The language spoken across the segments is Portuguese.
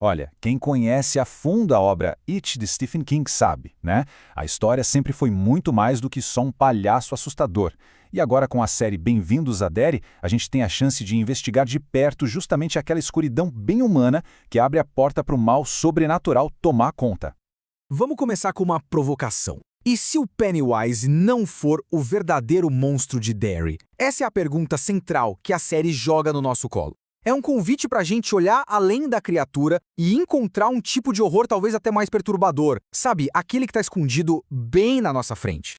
Olha, quem conhece a fundo a obra It de Stephen King sabe, né? A história sempre foi muito mais do que só um palhaço assustador. E agora com a série Bem-vindos a Derry, a gente tem a chance de investigar de perto justamente aquela escuridão bem humana que abre a porta para o mal sobrenatural tomar conta. Vamos começar com uma provocação. E se o Pennywise não for o verdadeiro monstro de Derry? Essa é a pergunta central que a série joga no nosso colo. É um convite para a gente olhar além da criatura e encontrar um tipo de horror talvez até mais perturbador. Sabe, aquele que está escondido bem na nossa frente.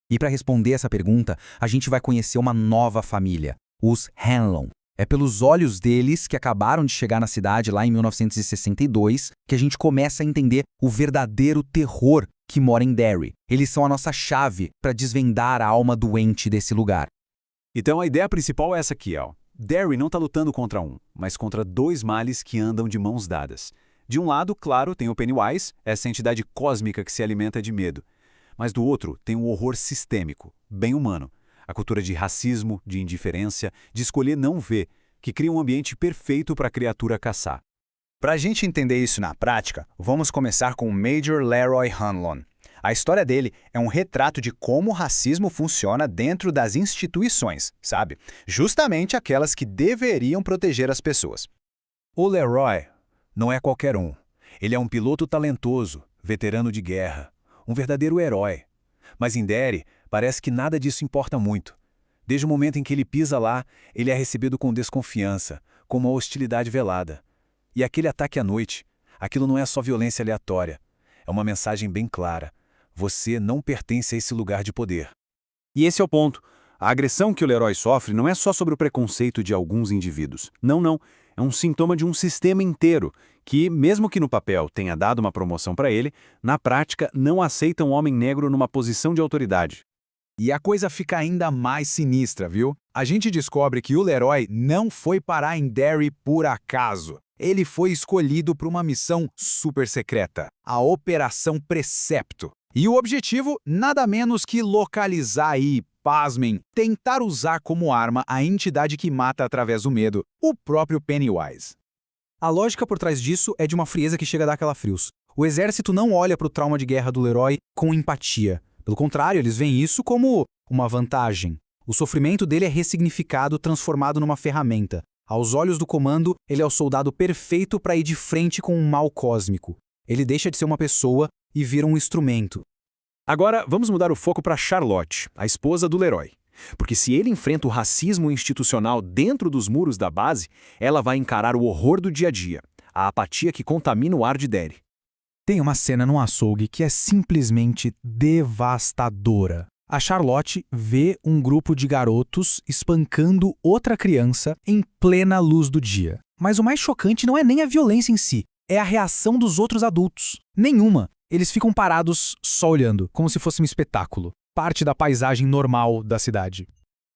E para responder essa pergunta, a gente vai conhecer uma nova família, os Hanlon. É pelos olhos deles, que acabaram de chegar na cidade lá em 1962, que a gente começa a entender o verdadeiro terror que mora em Derry. Eles são a nossa chave para desvendar a alma doente desse lugar. Então a ideia principal é essa aqui, ó. Derry não está lutando contra um, mas contra dois males que andam de mãos dadas. De um lado, claro, tem o Pennywise, essa entidade cósmica que se alimenta de medo. Mas do outro, tem um horror sistêmico, bem humano. A cultura de racismo, de indiferença, de escolher não ver, que cria um ambiente perfeito para a criatura caçar. Para a gente entender isso na prática, vamos começar com o Major Leroy Hanlon. A história dele é um retrato de como o racismo funciona dentro das instituições, sabe? Justamente aquelas que deveriam proteger as pessoas. O Leroy não é qualquer um. Ele é um piloto talentoso, veterano de guerra, um verdadeiro herói. Mas em Derry, parece que nada disso importa muito. Desde o momento em que ele pisa lá, ele é recebido com desconfiança, com uma hostilidade velada. E aquele ataque à noite, aquilo não é só violência aleatória. É uma mensagem bem clara. Você não pertence a esse lugar de poder. E esse é o ponto. A agressão que o Leroy sofre não é só sobre o preconceito de alguns indivíduos. Não, não. É um sintoma de um sistema inteiro que, mesmo que no papel tenha dado uma promoção para ele, na prática não aceita um homem negro numa posição de autoridade. E a coisa fica ainda mais sinistra, viu? A gente descobre que o Leroy não foi parar em Derry por acaso. Ele foi escolhido para uma missão super secreta, a Operação Precepto. E o objetivo, nada menos que localizar e, pasmem, tentar usar como arma a entidade que mata através do medo, o próprio Pennywise. A lógica por trás disso é de uma frieza que chega a dar calafrios. O exército não olha para o trauma de guerra do Leroy com empatia. Pelo contrário, eles veem isso como uma vantagem. O sofrimento dele é ressignificado, transformado numa ferramenta. Aos olhos do comando, ele é o soldado perfeito para ir de frente com um mal cósmico. Ele deixa de ser uma pessoa e vira um instrumento. Agora, vamos mudar o foco para Charlotte, a esposa do Leroy. Porque se ele enfrenta o racismo institucional dentro dos muros da base, ela vai encarar o horror do dia a dia, a apatia que contamina o ar de Derry. Tem uma cena no açougue que é simplesmente devastadora. A Charlotte vê um grupo de garotos espancando outra criança em plena luz do dia. Mas o mais chocante não é nem a violência em si, é a reação dos outros adultos. Nenhuma. Eles ficam parados só olhando, como se fosse um espetáculo. Parte da paisagem normal da cidade.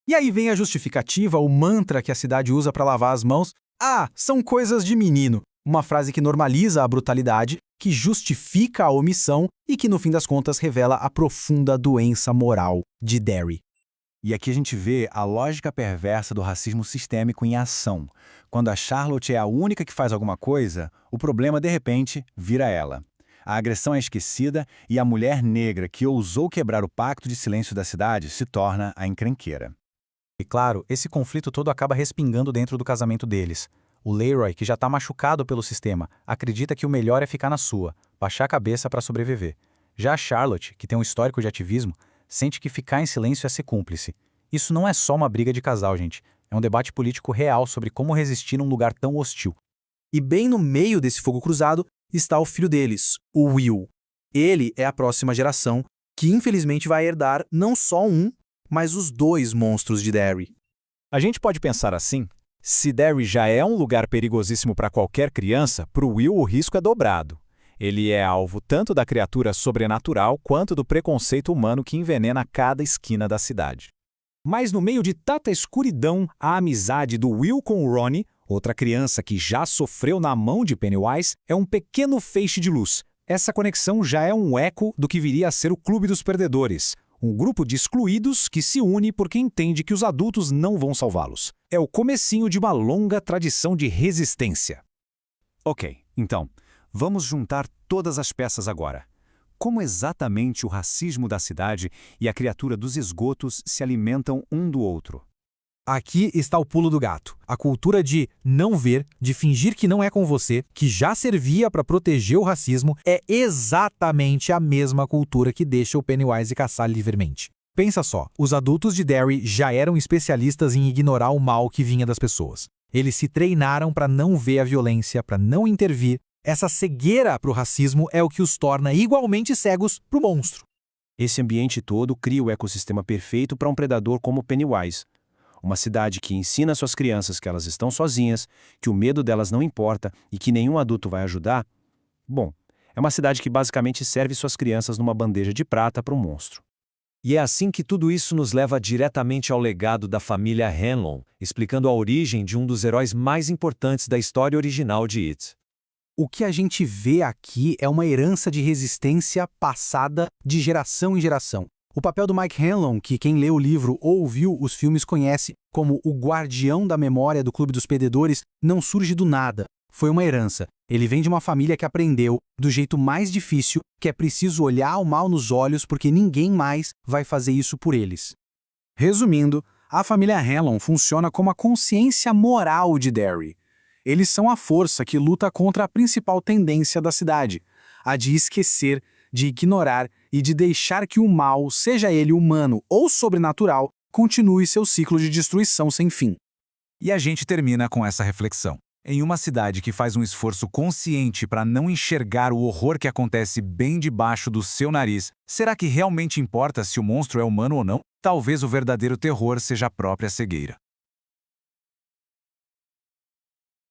E aí vem a justificativa, o mantra que a cidade usa para lavar as mãos. Ah, são coisas de menino. Uma frase que normaliza a brutalidade, que justifica a omissão e que, no fim das contas, revela a profunda doença moral de Derry. E aqui a gente vê a lógica perversa do racismo sistêmico em ação. Quando a Charlotte é a única que faz alguma coisa, o problema, de repente, vira ela. A agressão é esquecida e a mulher negra que ousou quebrar o pacto de silêncio da cidade se torna a encrenqueira. E claro, esse conflito todo acaba respingando dentro do casamento deles. O Leroy, que já está machucado pelo sistema, acredita que o melhor é ficar na sua, baixar a cabeça para sobreviver. Já a Charlotte, que tem um histórico de ativismo, sente que ficar em silêncio é ser cúmplice. Isso não é só uma briga de casal, gente. É um debate político real sobre como resistir num lugar tão hostil. E bem no meio desse fogo cruzado está o filho deles, o Will. Ele é a próxima geração, que infelizmente vai herdar não só um, mas os dois monstros de Derry. A gente pode pensar assim: se Derry já é um lugar perigosíssimo para qualquer criança, para o Will o risco é dobrado. Ele é alvo tanto da criatura sobrenatural quanto do preconceito humano que envenena cada esquina da cidade. Mas no meio de tanta escuridão, a amizade do Will com o Ronnie, outra criança que já sofreu na mão de Pennywise, é um pequeno feixe de luz. Essa conexão já é um eco do que viria a ser o Clube dos Perdedores, um grupo de excluídos que se une porque entende que os adultos não vão salvá-los. É o comecinho de uma longa tradição de resistência. Ok, Então, vamos juntar todas as peças agora. Como exatamente o racismo da cidade e a criatura dos esgotos se alimentam um do outro? Aqui está o pulo do gato. A cultura de não ver, de fingir que não é com você, que já servia para proteger o racismo, é exatamente a mesma cultura que deixa o Pennywise caçar livremente. Pensa só, os adultos de Derry já eram especialistas em ignorar o mal que vinha das pessoas. Eles se treinaram para não ver a violência, para não intervir. Essa cegueira para o racismo é o que os torna igualmente cegos para o monstro. Esse ambiente todo cria o ecossistema perfeito para um predador como Pennywise. Uma cidade que ensina suas crianças que elas estão sozinhas, que o medo delas não importa e que nenhum adulto vai ajudar. Bom, é uma cidade que basicamente serve suas crianças numa bandeja de prata para um monstro. E é assim que tudo isso nos leva diretamente ao legado da família Hanlon, explicando a origem de um dos heróis mais importantes da história original de It. O que a gente vê aqui é uma herança de resistência passada de geração em geração. O papel do Mike Hanlon, que quem lê o livro ou viu os filmes conhece como o guardião da memória do Clube dos Perdedores, não surge do nada. Foi uma herança. Ele vem de uma família que aprendeu, do jeito mais difícil, que é preciso olhar o mal nos olhos porque ninguém mais vai fazer isso por eles. Resumindo, a família Hanlon funciona como a consciência moral de Derry. Eles são a força que luta contra a principal tendência da cidade, a de esquecer, de ignorar e de deixar que o mal, seja ele humano ou sobrenatural, continue seu ciclo de destruição sem fim. E a gente termina com essa reflexão. Em uma cidade que faz um esforço consciente para não enxergar o horror que acontece bem debaixo do seu nariz, será que realmente importa se o monstro é humano ou não? Talvez o verdadeiro terror seja a própria cegueira.